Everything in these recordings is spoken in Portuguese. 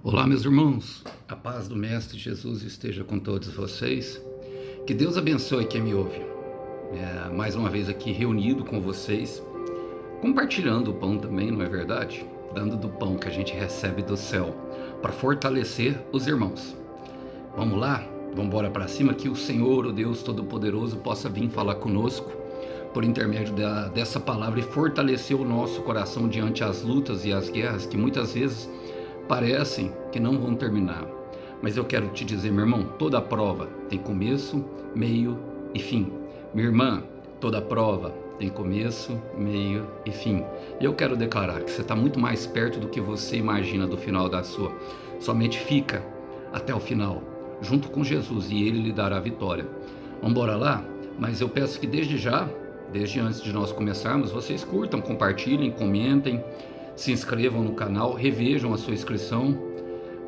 Olá, meus irmãos, a paz do Mestre Jesus esteja com todos vocês, que Deus abençoe quem me ouve, mais uma vez aqui reunido com vocês, compartilhando o pão também, não é verdade? Dando do pão que a gente recebe do céu, para fortalecer os irmãos. Vamos lá? Vamos embora para cima, que o Senhor, o Deus Todo-Poderoso, possa vir falar conosco, por intermédio dessa palavra, e fortalecer o nosso coração diante as lutas e as guerras que muitas vezes parecem que não vão terminar. Mas eu quero te dizer, meu irmão, toda prova tem começo, meio e fim. Minha irmã, toda prova tem começo, meio e fim. E eu quero declarar que você está muito mais perto do que você imagina do final da sua. Somente fica até o final, junto com Jesus, e Ele lhe dará a vitória. Vamos embora lá? Mas eu peço que desde antes de nós começarmos, vocês curtam, compartilhem, comentem, se inscrevam no canal, revejam a sua inscrição,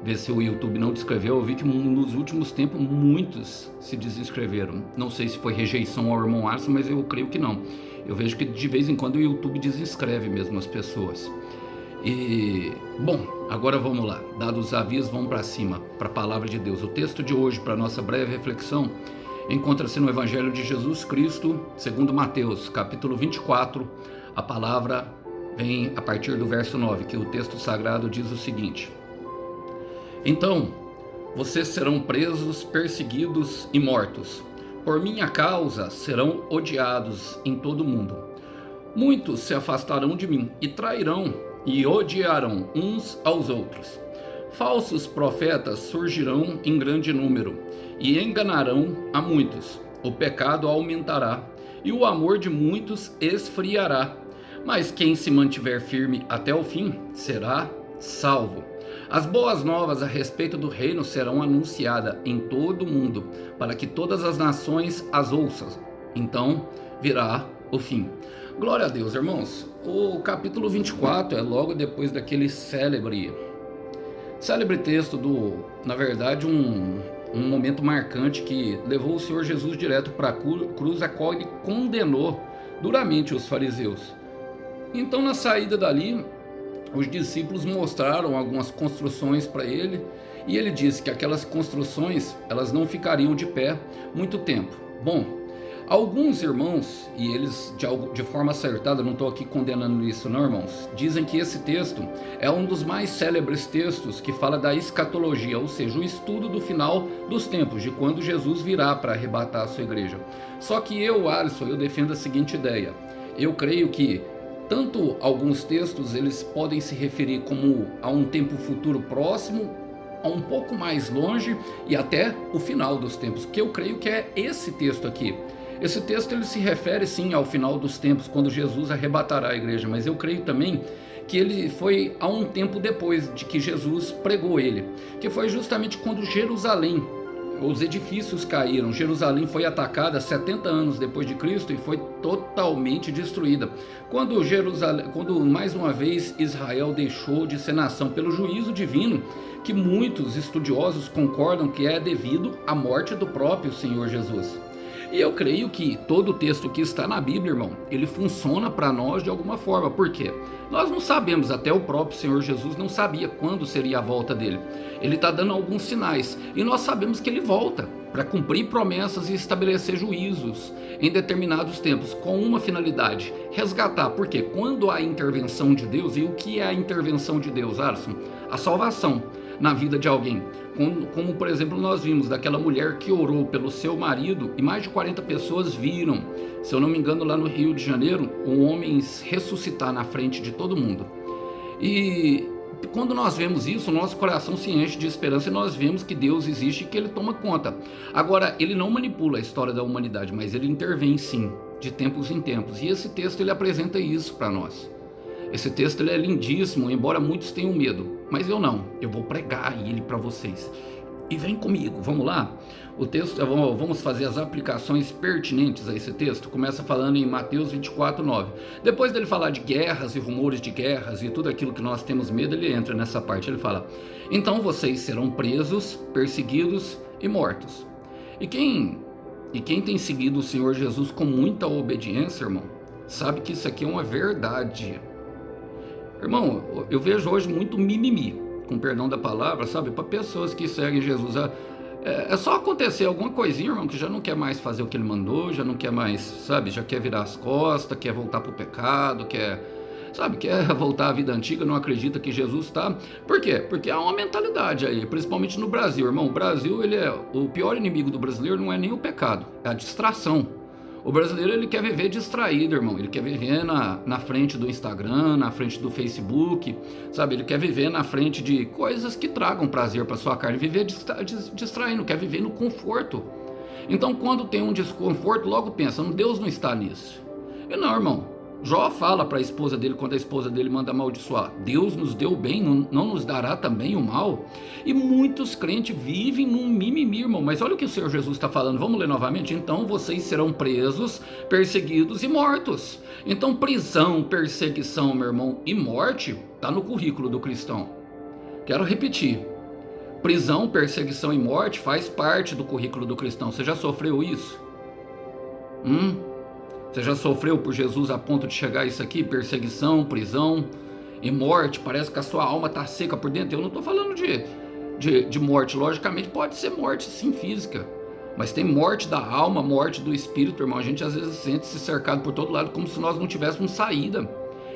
vê se o YouTube não te inscreveu. Eu vi que nos últimos tempos muitos se desinscreveram. Não sei se foi rejeição ao irmão Alisson, mas eu creio que não. Eu vejo que de vez em quando o YouTube desinscreve mesmo as pessoas. E, bom, agora vamos lá. Dados os avisos, vamos para cima, para a palavra de Deus. O texto de hoje, para nossa breve reflexão, encontra-se no Evangelho de Jesus Cristo, segundo Mateus, capítulo 24, a palavra vem a partir do verso 9, que o texto sagrado diz o seguinte: Então, vocês serão presos, perseguidos e mortos. Por minha causa serão odiados em todo o mundo. Muitos se afastarão de mim e trairão e odiarão uns aos outros. Falsos profetas surgirão em grande número e enganarão a muitos. O pecado aumentará e o amor de muitos esfriará. Mas quem se mantiver firme até o fim será salvo. As boas novas a respeito do reino serão anunciadas em todo o mundo, para que todas as nações as ouçam. Então virá o fim. Glória a Deus, irmãos. O capítulo 24 é logo depois daquele célebre texto na verdade, um momento marcante que levou o Senhor Jesus direto para a cruz, a qual ele condenou duramente os fariseus. Então, na saída dali, os discípulos mostraram algumas construções para ele, e ele disse que aquelas construções elas não ficariam de pé muito tempo. Bom, alguns irmãos, e eles de forma acertada, não estou aqui condenando isso não, irmãos, dizem que esse texto é um dos mais célebres textos que fala da escatologia, ou seja, o estudo do final dos tempos, de quando Jesus virá para arrebatar a sua igreja. Só que eu, Alisson, eu defendo a seguinte ideia: eu creio que tanto alguns textos eles podem se referir como a um tempo futuro próximo, a um pouco mais longe e até o final dos tempos, que eu creio que é esse texto aqui. Esse texto ele se refere sim ao final dos tempos, quando Jesus arrebatará a igreja, mas eu creio também que ele foi a um tempo depois de que Jesus pregou ele, que foi justamente quando Jerusalém, os edifícios caíram, Jerusalém foi atacada 70 anos depois de Cristo e foi totalmente destruída. Quando mais uma vez Israel deixou de ser nação pelo juízo divino, que muitos estudiosos concordam que é devido à morte do próprio Senhor Jesus. E eu creio que todo o texto que está na Bíblia, irmão, ele funciona para nós de alguma forma. Por quê? Nós não sabemos, até o próprio Senhor Jesus não sabia quando seria a volta dele. Ele está dando alguns sinais, e nós sabemos que ele volta para cumprir promessas e estabelecer juízos em determinados tempos, com uma finalidade: resgatar. Porque quando há intervenção de Deus, e o que é a intervenção de Deus, Alisson? A salvação na vida de alguém. Como por exemplo nós vimos daquela mulher que orou pelo seu marido e mais de 40 pessoas viram, se eu não me engano, lá no Rio de Janeiro, um homem ressuscitar na frente de todo mundo. E quando nós vemos isso, nosso coração se enche de esperança e nós vemos que Deus existe e que Ele toma conta. Agora, Ele não manipula a história da humanidade, mas Ele intervém sim, de tempos em tempos. E esse texto ele apresenta isso para nós. Esse texto ele é lindíssimo, embora muitos tenham medo, mas eu não, eu vou pregar ele para vocês. E vem comigo, vamos lá? O texto, vamos fazer as aplicações pertinentes a esse texto. Começa falando em Mateus 24, 9. Depois dele falar de guerras e rumores de guerras e tudo aquilo que nós temos medo, ele entra nessa parte, ele fala: então vocês serão presos, perseguidos e mortos. E quem tem seguido o Senhor Jesus com muita obediência, irmão, sabe que isso aqui é uma verdade. Irmão, eu vejo hoje muito mimimi. com perdão da palavra, sabe? Para pessoas que seguem Jesus. É só acontecer alguma coisinha, irmão, que já não quer mais fazer o que ele mandou, já não quer mais, sabe? Já quer virar as costas, quer voltar pro pecado, quer voltar à vida antiga, não acredita que Jesus está. Por quê? Porque há uma mentalidade aí, principalmente no Brasil, irmão. O Brasil, o pior inimigo do brasileiro não é nem o pecado, é a distração. O brasileiro, ele quer viver distraído, irmão. Ele quer viver na frente do Instagram, na frente do Facebook, sabe? Ele quer viver na frente de coisas que tragam prazer para sua carne. Viver distraindo, quer viver no conforto. Então, quando tem um desconforto, logo pensa, Deus não está nisso. E não, irmão. Jó fala para a esposa dele, quando a esposa dele manda amaldiçoar: Deus nos deu o bem, não nos dará também o mal? E muitos crentes vivem num mimimi, irmão. Mas olha o que o Senhor Jesus está falando. Vamos ler novamente? Então vocês serão presos, perseguidos e mortos. Então prisão, perseguição, meu irmão, e morte está no currículo do cristão. Quero repetir. Prisão, perseguição e morte faz parte do currículo do cristão. Você já sofreu isso? Você já sofreu por Jesus a ponto de chegar a isso aqui? Perseguição, prisão e morte. Parece que a sua alma está seca por dentro. Eu não estou falando de morte. Logicamente pode ser morte sim física. Mas tem morte da alma, morte do espírito, irmão. A gente às vezes sente-se cercado por todo lado como se nós não tivéssemos saída.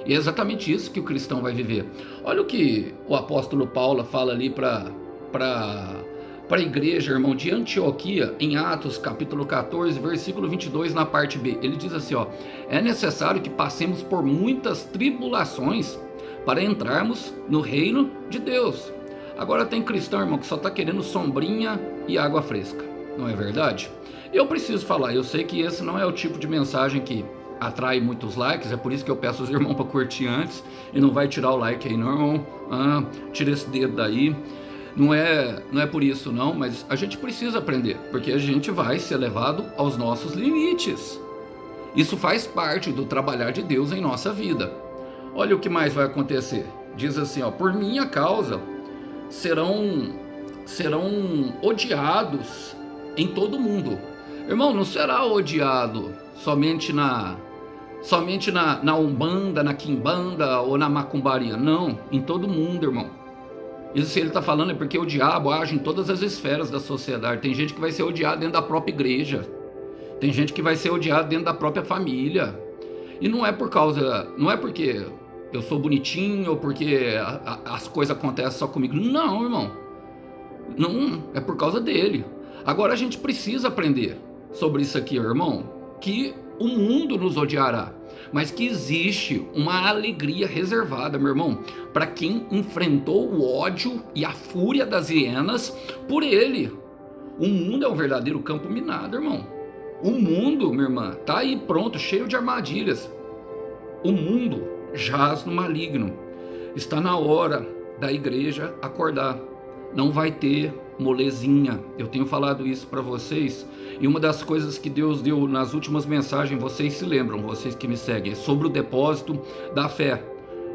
E é exatamente isso que o cristão vai viver. Olha o que o apóstolo Paulo fala ali para a igreja, irmão, de Antioquia, em Atos, capítulo 14, versículo 22, na parte B. Ele diz assim, ó: é necessário que passemos por muitas tribulações para entrarmos no reino de Deus. Agora tem cristão, irmão, que só está querendo sombrinha e água fresca. Não é verdade? Eu preciso falar, eu sei que esse não é o tipo de mensagem que atrai muitos likes, é por isso que eu peço aos irmãos para curtir antes, e não vai tirar o like aí não, tira esse dedo daí. Não é por isso não, mas a gente precisa aprender, porque a gente vai ser levado aos nossos limites. Isso faz parte do trabalhar de Deus em nossa vida. Olha o que mais vai acontecer. Diz assim, ó: por minha causa serão odiados em todo o mundo. Irmão, não será odiado somente na Umbanda, na Quimbanda ou na Macumbaria. Não, em todo mundo, irmão. Isso ele está falando é porque o diabo age em todas as esferas da sociedade. Tem gente que vai ser odiada dentro da própria igreja. Tem gente que vai ser odiada dentro da própria família. E não é porque eu sou bonitinho ou porque as coisas acontecem só comigo. Não, irmão. Não, é por causa dele. Agora a gente precisa aprender sobre isso aqui, irmão, que o mundo nos odiará, mas que existe uma alegria reservada, meu irmão, para quem enfrentou o ódio e a fúria das hienas por ele. O mundo é um verdadeiro campo minado, irmão. O mundo, minha irmã, tá aí pronto, cheio de armadilhas. O mundo jaz no maligno. Está na hora da igreja acordar. Não vai ter molezinha. Eu tenho falado isso para vocês. E uma das coisas que Deus deu nas últimas mensagens, vocês se lembram, vocês que me seguem, é sobre o depósito da fé.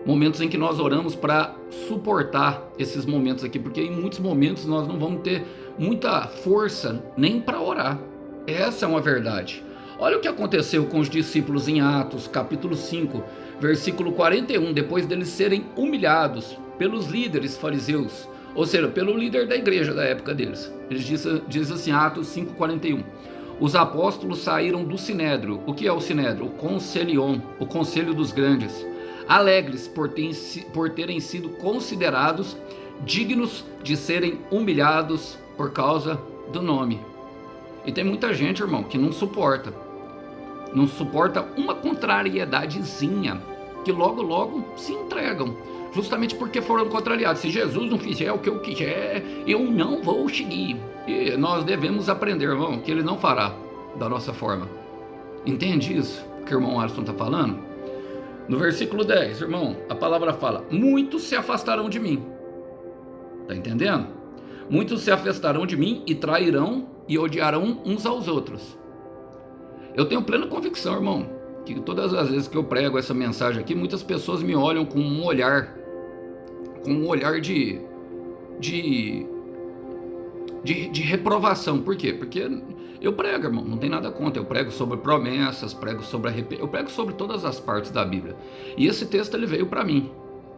Momentos em que nós oramos para suportar esses momentos aqui, porque em muitos momentos nós não vamos ter muita força nem para orar. Essa é uma verdade. Olha o que aconteceu com os discípulos em Atos, capítulo 5, versículo 41, depois deles serem humilhados pelos líderes fariseus, ou seja, pelo líder da igreja da época deles. Eles diz assim, Atos 5,41. Os apóstolos saíram do Sinédrio. O que é o Sinédrio? O Conselion, o Conselho dos Grandes, alegres por terem sido considerados dignos de serem humilhados por causa do nome. E tem muita gente, irmão, que não suporta uma contrariedadezinha, que logo se entregam, justamente porque foram contrariados. Se Jesus não fizer o que eu quiser, eu não vou seguir. E nós devemos aprender, irmão, que ele não fará da nossa forma. Entende isso que o irmão Alisson está falando? No versículo 10, irmão, a palavra fala: muitos se afastarão de mim. Está entendendo? Muitos se afastarão de mim e trairão e odiarão uns aos outros. Eu tenho plena convicção, irmão, que todas as vezes que eu prego essa mensagem aqui, muitas pessoas me olham com um olhar de reprovação. Por quê? Porque eu prego, irmão, não tem nada contra. Eu prego sobre promessas, prego sobre eu prego sobre todas as partes da Bíblia. E esse texto ele veio para mim.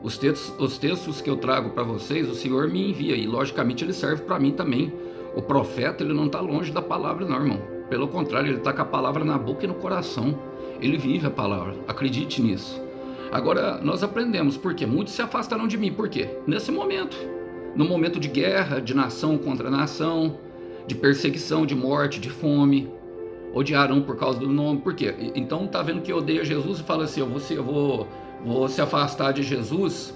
Os textos que eu trago para vocês, o Senhor me envia e, logicamente, ele serve para mim também. O profeta, ele não está longe da palavra, não, irmão. Pelo contrário, ele está com a palavra na boca e no coração. Ele vive a palavra. Acredite nisso. Agora, nós aprendemos, porque muitos se afastaram de mim. Por quê? Nesse momento. No momento de guerra, de nação contra nação, de perseguição, de morte, de fome. Odiaram por causa do nome. Por quê? Então, tá vendo que odeia Jesus e fala assim, eu vou se afastar de Jesus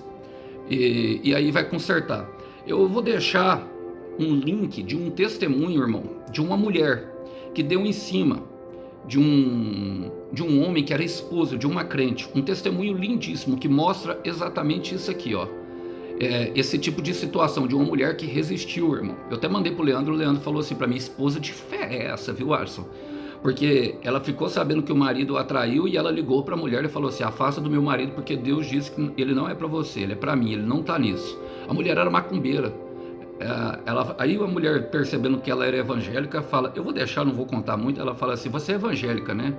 e aí vai consertar. Eu vou deixar um link de um testemunho, irmão, de uma mulher que deu em cima de um homem que era esposo de uma crente, um testemunho lindíssimo que mostra exatamente isso aqui, ó. Esse tipo de situação de uma mulher que resistiu, irmão. Eu até mandei pro Leandro, o Leandro falou assim pra mim, esposa de fé é essa, viu, Alisson? Porque ela ficou sabendo que o marido a traiu e ela ligou para a mulher e falou assim, afasta do meu marido porque Deus disse que ele não é para você, ele é para mim, ele não tá nisso. A mulher era macumbeira. Aí a mulher, percebendo que ela era evangélica, fala, eu vou deixar, não vou contar muito, ela fala assim, você é evangélica, né?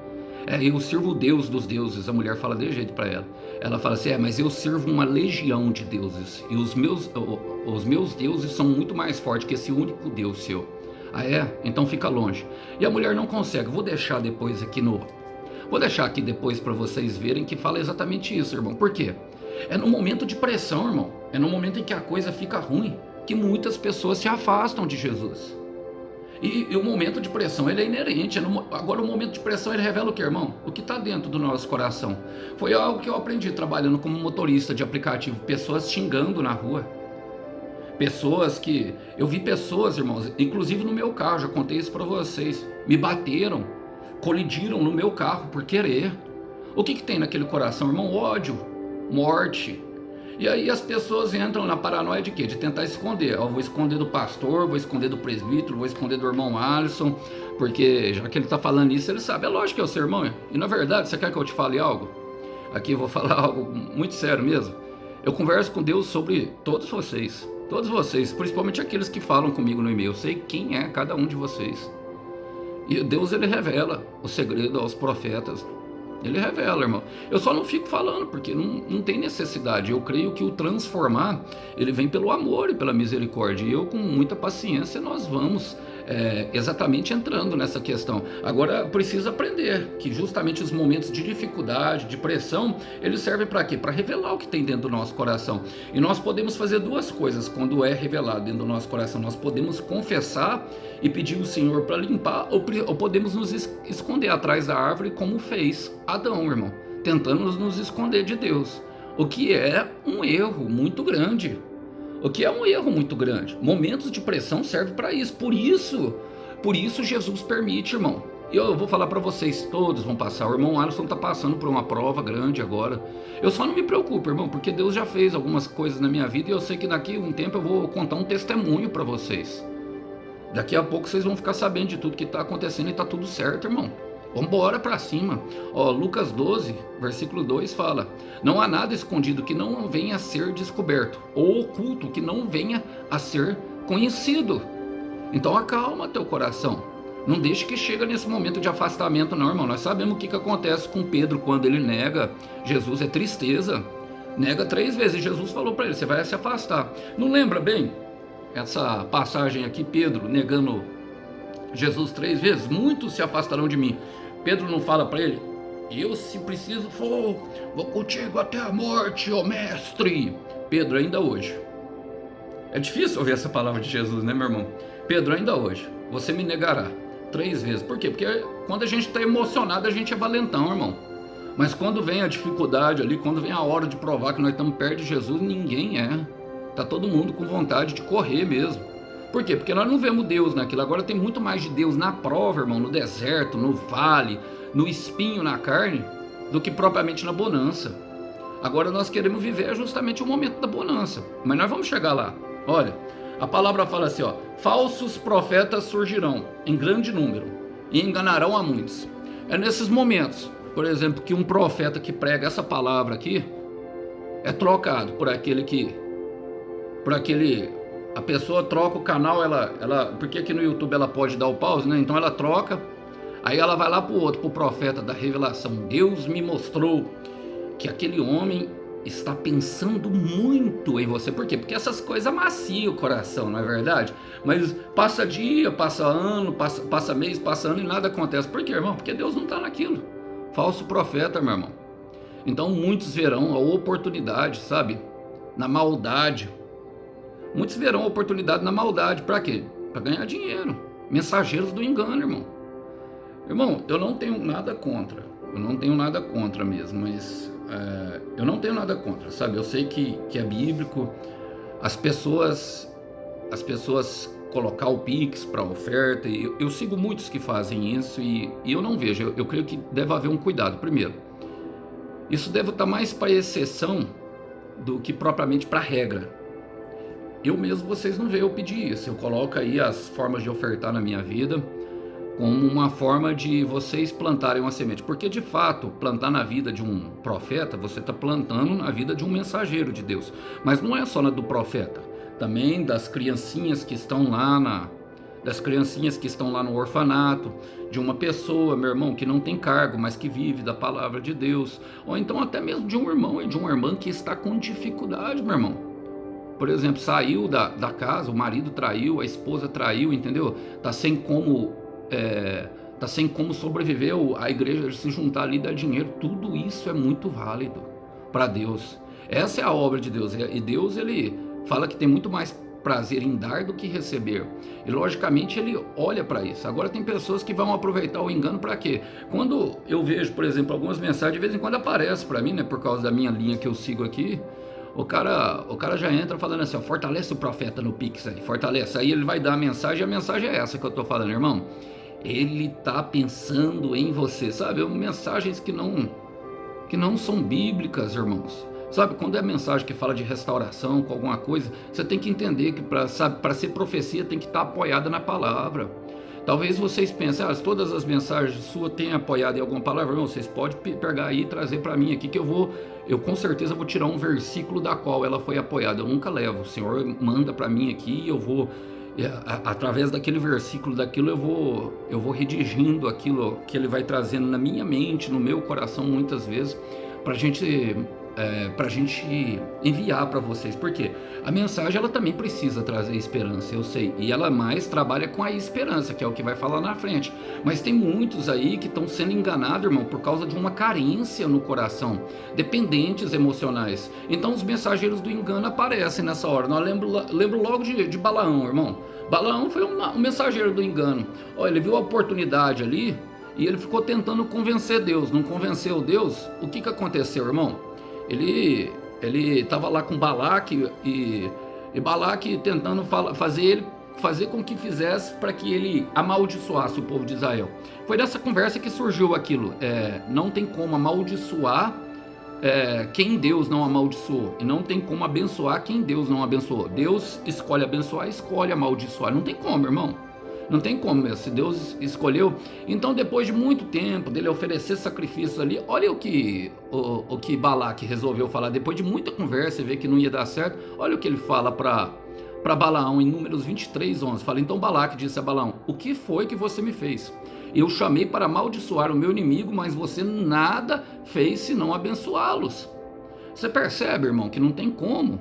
Eu sirvo o Deus dos deuses, a mulher fala de jeito para ela. Ela fala assim, mas eu sirvo uma legião de deuses e os meus deuses são muito mais fortes que esse único Deus seu. Ah, é? Então fica longe. E a mulher não consegue. Vou deixar aqui depois para vocês verem que fala exatamente isso, irmão. Por quê? É no momento de pressão, irmão. É no momento em que a coisa fica ruim que muitas pessoas se afastam de Jesus. E o momento de pressão, ele é inerente. Agora o momento de pressão, ele revela o que, irmão? O que está dentro do nosso coração. Foi algo que eu aprendi trabalhando como motorista de aplicativo. Pessoas xingando na rua. Eu vi pessoas, irmãos, inclusive no meu carro, já contei isso para vocês, me bateram, colidiram no meu carro por querer. O que tem naquele coração, irmão? Ódio, morte. E aí as pessoas entram na paranoia de quê? De tentar esconder. Vou esconder do pastor, vou esconder do presbítero, vou esconder do irmão Alisson, porque já que ele está falando isso, ele sabe. É lógico que é o seu irmão. E na verdade, você quer que eu te fale algo? Aqui eu vou falar algo muito sério mesmo. Eu converso com Deus sobre todos vocês, principalmente aqueles que falam comigo no e-mail. Eu sei quem é cada um de vocês. E Deus, ele revela o segredo aos profetas. Ele revela, irmão. Eu só não fico falando, porque não tem necessidade. Eu creio que o transformar, ele vem pelo amor e pela misericórdia. E eu, com muita paciência, nós vamos exatamente entrando nessa questão. Agora, precisa aprender que justamente os momentos de dificuldade, de pressão, eles servem para quê? Para revelar o que tem dentro do nosso coração. E nós podemos fazer duas coisas quando é revelado dentro do nosso coração. Nós podemos confessar e pedir ao Senhor para limpar, ou podemos nos esconder atrás da árvore, como fez Adão, irmão, tentando nos esconder de Deus. O que é um erro muito grande. Momentos de pressão servem para isso. Por isso Jesus permite, irmão. E eu vou falar para vocês, todos vão passar. O irmão Alisson está passando por uma prova grande agora. Eu só não me preocupo, irmão, porque Deus já fez algumas coisas na minha vida e eu sei que daqui a um tempo eu vou contar um testemunho para vocês. Daqui a pouco vocês vão ficar sabendo de tudo que está acontecendo e está tudo certo, irmão. Vamos embora para cima. Lucas 12, versículo 2 fala: não há nada escondido que não venha a ser descoberto, ou oculto que não venha a ser conhecido. Então acalma teu coração. Não deixe que chegue nesse momento de afastamento, não, irmão. Nós sabemos o que acontece com Pedro quando ele nega Jesus, é tristeza. Nega 3 vezes. Jesus falou para ele: você vai se afastar. Não lembra bem essa passagem aqui, Pedro negando Jesus 3 vezes? Muitos se afastarão de mim. Pedro não fala para ele: eu, se preciso for, vou contigo até a morte, ó mestre. Pedro, ainda hoje. É difícil ouvir essa palavra de Jesus, né, meu irmão? Pedro, ainda hoje, você me negará 3 vezes. Por quê? Porque quando a gente está emocionado, a gente é valentão, irmão. Mas quando vem a dificuldade ali, quando vem a hora de provar que nós estamos perto de Jesus, ninguém é. Tá todo mundo com vontade de correr mesmo. Por quê? Porque nós não vemos Deus naquilo. Agora tem muito mais de Deus na prova, irmão, no deserto, no vale, no espinho na carne, do que propriamente na bonança. Agora nós queremos viver justamente o momento da bonança. Mas nós vamos chegar lá. Olha, a palavra fala assim, falsos profetas surgirão em grande número e enganarão a muitos. É nesses momentos, por exemplo, que um profeta que prega essa palavra aqui é trocado por aquele a pessoa troca o canal, porque aqui no YouTube ela pode dar o pause, né? Então ela troca, aí ela vai lá pro profeta da revelação. Deus me mostrou que aquele homem está pensando muito em você. Por quê? Porque essas coisas amaciam o coração, não é verdade? Mas passa dia, passa ano, passa mês, passa ano e nada acontece. Por quê, irmão? Porque Deus não está naquilo. Falso profeta, meu irmão. Então muitos verão a oportunidade, sabe? Na maldade. Muitos verão a oportunidade na maldade. Para quê? Para ganhar dinheiro. Mensageiros do engano, irmão. Irmão, eu não tenho nada contra. Eu não tenho nada contra mesmo, mas eu não tenho nada contra, sabe? Eu sei que é bíblico as pessoas colocar o Pix para oferta. E eu sigo muitos que fazem isso e eu não vejo. Eu creio que deve haver um cuidado. Primeiro, isso deve estar mais para exceção do que propriamente para regra. Eu mesmo, vocês não veem eu pedir isso. Eu coloco aí as formas de ofertar na minha vida como uma forma de vocês plantarem uma semente. Porque, de fato, plantar na vida de um profeta, você está plantando na vida de um mensageiro de Deus. Mas não é só na do profeta. Também das criancinhas que estão lá no orfanato, de uma pessoa, meu irmão, que não tem cargo, mas que vive da palavra de Deus. Ou então até mesmo de um irmão e de uma irmã que está com dificuldade, meu irmão. Por exemplo, saiu da casa, o marido traiu, a esposa traiu, entendeu? Tá sem como sobreviver, a igreja se juntar ali e dar dinheiro. Tudo isso é muito válido para Deus. Essa é a obra de Deus. E Deus, ele fala que tem muito mais prazer em dar do que receber. E logicamente ele olha para isso. Agora tem pessoas que vão aproveitar o engano para quê? Quando eu vejo, por exemplo, algumas mensagens, de vez em quando aparece para mim, né, por causa da minha linha que eu sigo aqui, o cara já entra falando assim, ó, fortalece o profeta no Pix aí, fortalece. Aí ele vai dar a mensagem, e a mensagem é essa que eu tô falando, irmão. Ele tá pensando em você, sabe? Mensagens que não são bíblicas, irmãos. Sabe, quando é mensagem que fala de restauração, com alguma coisa, você tem que entender que para ser profecia tem que estar apoiada na palavra. Talvez vocês pensem, se todas as mensagens suas têm apoiado em alguma palavra, irmão, vocês podem pegar aí e trazer para mim aqui que eu com certeza vou tirar um versículo da qual ela foi apoiada. Eu nunca levo, o Senhor manda para mim aqui e eu vou, através daquele versículo, daquilo eu vou redigindo aquilo que ele vai trazendo na minha mente, no meu coração muitas vezes, para a gente enviar para vocês, porque a mensagem ela também precisa trazer esperança, eu sei, e ela mais trabalha com a esperança, que é o que vai falar na frente, mas tem muitos aí que estão sendo enganados, irmão, por causa de uma carência no coração, dependentes emocionais. Então os mensageiros do engano aparecem nessa hora. Nós lembro logo de Balaão, irmão. Balaão foi um mensageiro do engano. Ele viu a oportunidade ali e ele ficou tentando convencer Deus. Não convenceu Deus. O que aconteceu, irmão? Ele estava lá com Balaque e Balaque tentando fazer com que fizesse para que ele amaldiçoasse o povo de Israel. Foi dessa conversa que surgiu aquilo. Não tem como amaldiçoar quem Deus não amaldiçoou, e não tem como abençoar quem Deus não abençoou. Deus escolhe abençoar, escolhe amaldiçoar. Não tem como, irmão. Não tem como, se Deus escolheu. Então, depois de muito tempo dele oferecer sacrifícios ali, olha o que Balaque resolveu falar. Depois de muita conversa e ver que não ia dar certo, olha o que ele fala para Balaão em Números 23:11. Fala, então Balaque disse a Balaão, o que foi que você me fez? Eu chamei para amaldiçoar o meu inimigo, mas você nada fez senão abençoá-los. Você percebe, irmão, que não tem como.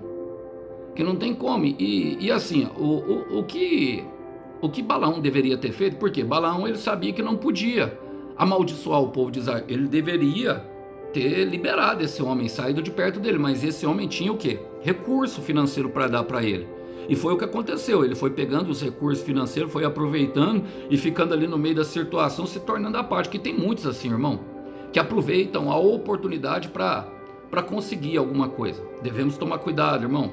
Que não tem como. E assim, o que Balaão deveria ter feito? Porque Balaão, ele sabia que não podia amaldiçoar o povo de Israel. Ele deveria ter liberado esse homem, saído de perto dele. Mas esse homem tinha o quê? Recurso financeiro para dar para ele. E foi o que aconteceu. Ele foi pegando os recursos financeiros, foi aproveitando e ficando ali no meio da situação, se tornando a parte. Que tem muitos assim, irmão, que aproveitam a oportunidade para conseguir alguma coisa. Devemos tomar cuidado, irmão.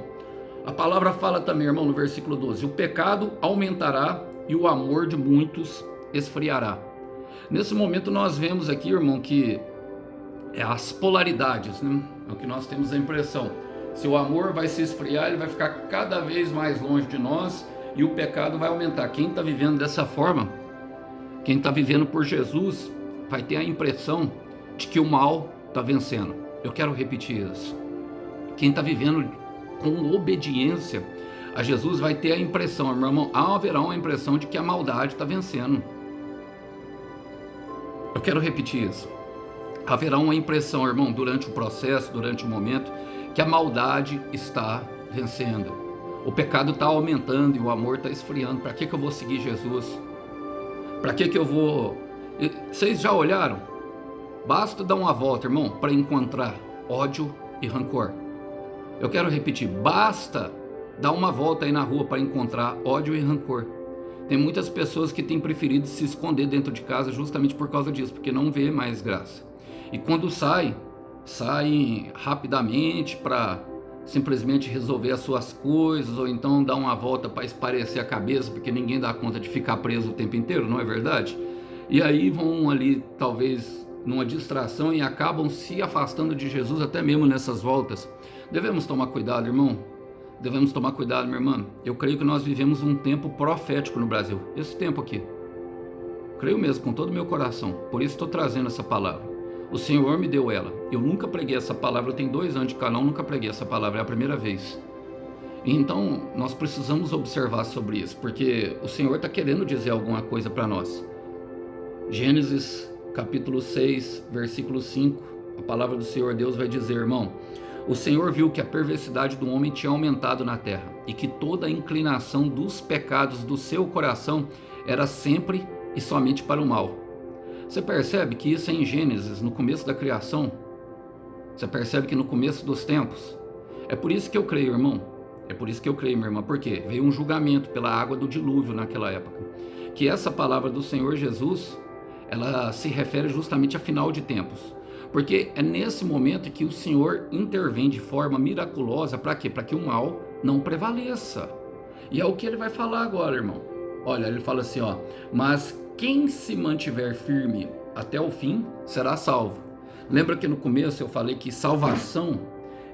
A palavra fala também, irmão, no versículo 12, o pecado aumentará e o amor de muitos esfriará. Nesse momento nós vemos aqui, irmão, que as polaridades, né? É o que nós temos a impressão. Se o amor vai se esfriar, ele vai ficar cada vez mais longe de nós e o pecado vai aumentar. Quem está vivendo dessa forma, quem está vivendo por Jesus, vai ter a impressão de que o mal está vencendo. Eu quero repetir isso. Quem está vivendo com obediência a Jesus vai ter a impressão, meu irmão, haverá uma impressão de que a maldade está vencendo. Eu quero repetir isso. Haverá uma impressão, irmão, durante o processo, durante o momento, que a maldade está vencendo. O pecado está aumentando e o amor está esfriando. Para que eu vou seguir Jesus? Para que eu vou... Vocês já olharam? Basta dar uma volta, irmão, para encontrar ódio e rancor. Eu quero repetir, basta dar uma volta aí na rua para encontrar ódio e rancor. Tem muitas pessoas que têm preferido se esconder dentro de casa justamente por causa disso, porque não vê mais graça. E quando saem rapidamente para simplesmente resolver as suas coisas, ou então dar uma volta para esparecer a cabeça, porque ninguém dá conta de ficar preso o tempo inteiro, não é verdade? E aí vão ali, talvez, numa distração e acabam se afastando de Jesus até mesmo nessas voltas. Devemos tomar cuidado, irmão. Devemos tomar cuidado, minha irmã. Eu creio que nós vivemos um tempo profético no Brasil. Esse tempo aqui. Creio mesmo, com todo o meu coração. Por isso estou trazendo essa palavra. O Senhor me deu ela. Eu nunca preguei essa palavra. Eu tenho 2 anos de canal, nunca preguei essa palavra. É a primeira vez. Então, nós precisamos observar sobre isso. Porque o Senhor está querendo dizer alguma coisa para nós. Gênesis, capítulo 6, versículo 5. A palavra do Senhor Deus vai dizer, irmão... O Senhor viu que a perversidade do homem tinha aumentado na terra e que toda a inclinação dos pecados do seu coração era sempre e somente para o mal. Você percebe que isso é em Gênesis, no começo da criação? Você percebe que no começo dos tempos? É por isso que eu creio, irmão. É por isso que eu creio, minha irmã. Por quê? Veio um julgamento pela água do dilúvio naquela época. Que essa palavra do Senhor Jesus, ela se refere justamente a final de tempos. Porque é nesse momento que o Senhor intervém de forma miraculosa, para quê? Para que o mal não prevaleça. E é o que ele vai falar agora, irmão. Olha, ele fala assim, ó, mas quem se mantiver firme até o fim será salvo. Lembra que no começo eu falei que salvação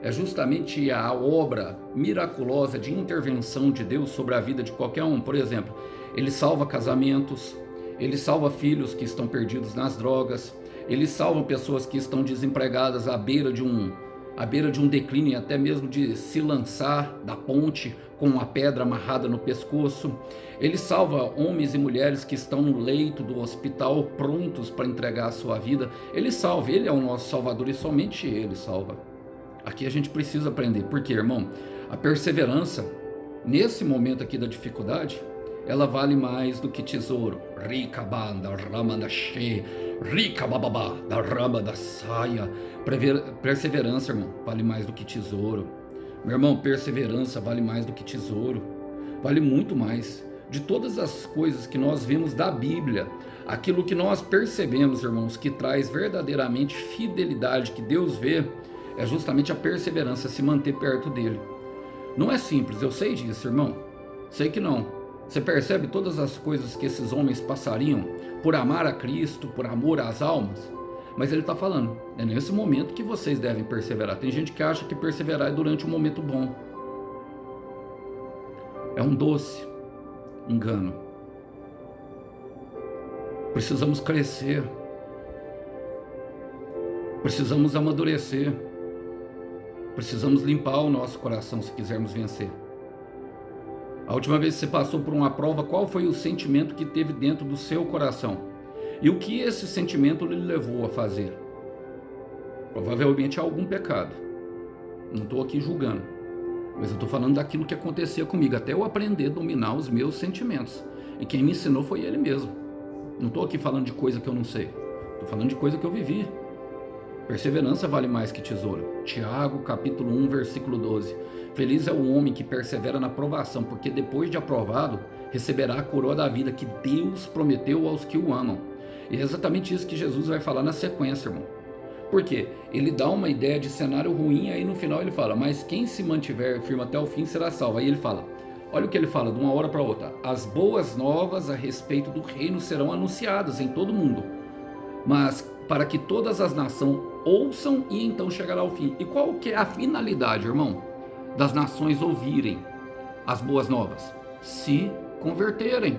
é justamente a obra miraculosa de intervenção de Deus sobre a vida de qualquer um. Por exemplo, ele salva casamentos, ele salva filhos que estão perdidos nas drogas, ele salva pessoas que estão desempregadas à beira de um declínio e até mesmo de se lançar da ponte com uma pedra amarrada no pescoço. Ele salva homens e mulheres que estão no leito do hospital prontos para entregar a sua vida. Ele salva, ele é o nosso salvador e somente ele salva. Aqui a gente precisa aprender, porque, irmão, a perseverança nesse momento aqui da dificuldade, ela vale mais do que tesouro. Rica banda, rama da che, rica bababá, da rama da saia. Perseverança, irmão, vale mais do que tesouro. Meu irmão, perseverança vale mais do que tesouro. Vale muito mais. De todas as coisas que nós vemos da Bíblia, aquilo que nós percebemos, irmãos, que traz verdadeiramente fidelidade, que Deus vê, é justamente a perseverança, se manter perto dele. Não é simples, eu sei disso, irmão. Sei que não. Você percebe todas as coisas que esses homens passariam por amar a Cristo, por amor às almas? Mas ele está falando, é nesse momento que vocês devem perseverar. Tem gente que acha que perseverar é durante um momento bom. É um doce engano. Precisamos crescer. Precisamos amadurecer. Precisamos limpar o nosso coração se quisermos vencer. A última vez que você passou por uma prova, qual foi o sentimento que teve dentro do seu coração? E o que esse sentimento lhe levou a fazer? Provavelmente algum pecado. Não estou aqui julgando, mas eu estou falando daquilo que acontecia comigo, até eu aprender a dominar os meus sentimentos. E quem me ensinou foi ele mesmo. Não estou aqui falando de coisa que eu não sei. Estou falando de coisa que eu vivi. Perseverança vale mais que tesouro. Tiago, capítulo 1, versículo 12. Feliz é o homem que persevera na provação, porque depois de aprovado, receberá a coroa da vida que Deus prometeu aos que o amam. E é exatamente isso que Jesus vai falar na sequência, irmão. Por quê? Ele dá uma ideia de cenário ruim, aí no final ele fala, mas quem se mantiver firme até o fim será salvo. Aí ele fala, olha o que ele fala de uma hora para outra. As boas novas a respeito do reino serão anunciadas em todo o mundo, mas para que todas as nações ouçam e então chegará ao fim. E qual que é a finalidade, irmão, das nações ouvirem as boas novas? Se converterem.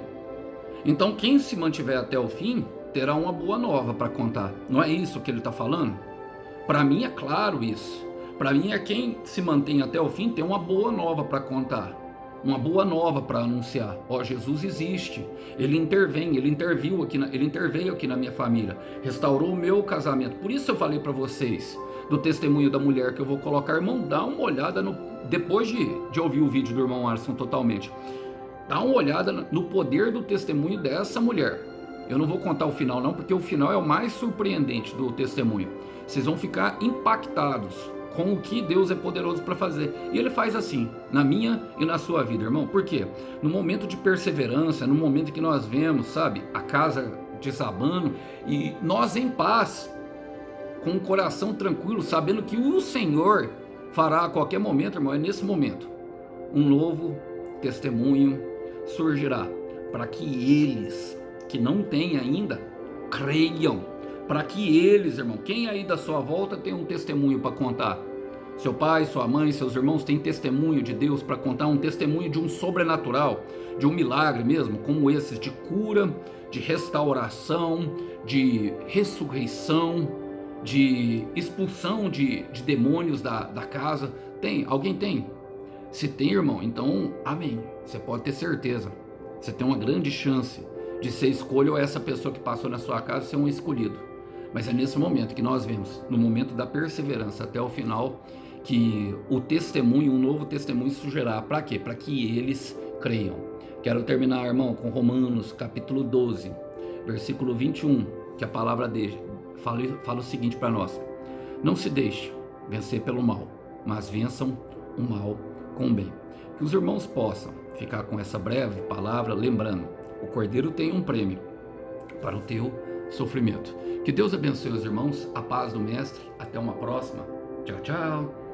Então quem se mantiver até o fim terá uma boa nova para contar. Não é isso que ele está falando? Para mim é claro isso. Para mim é quem se mantém até o fim tem uma boa nova para contar. Uma boa nova para anunciar. Ó, Jesus existe. Ele intervém, ele interveio aqui na minha família. Restaurou o meu casamento. Por isso eu falei para vocês do testemunho da mulher que eu vou colocar. Irmão, dá uma olhada depois de ouvir o vídeo do irmão Alisson totalmente. Dá uma olhada no poder do testemunho dessa mulher. Eu não vou contar o final não, porque o final é o mais surpreendente do testemunho. Vocês vão ficar impactados com o que Deus é poderoso para fazer. E Ele faz assim, na minha e na sua vida, irmão. Por quê? No momento de perseverança, no momento que nós vemos, sabe, a casa desabando, e nós em paz, com o coração tranquilo, sabendo que o Senhor fará a qualquer momento, irmão, é nesse momento, um novo testemunho surgirá, para que eles que não têm ainda, creiam, para que eles, irmão, quem aí da sua volta tem um testemunho para contar? Seu pai, sua mãe, seus irmãos têm testemunho de Deus para contar, um testemunho de um sobrenatural, de um milagre mesmo, como esses, de cura, de restauração, de ressurreição, de expulsão de demônios da casa. Tem? Alguém tem? Se tem, irmão, então, amém. Você pode ter certeza. Você tem uma grande chance de ser escolha ou essa pessoa que passou na sua casa ser um escolhido. Mas é nesse momento que nós vemos, no momento da perseverança até o final, que o testemunho, um novo testemunho surgirá. Para quê? Para que eles creiam. Quero terminar, irmão, com Romanos capítulo 12, versículo 21, que a palavra dele fala o seguinte para nós: não se deixe vencer pelo mal, mas vençam o mal com o bem. Que os irmãos possam ficar com essa breve palavra, lembrando, o Cordeiro tem um prêmio para o teu sofrimento. Que Deus abençoe os irmãos, a paz do Mestre, até uma próxima. Tchau, tchau.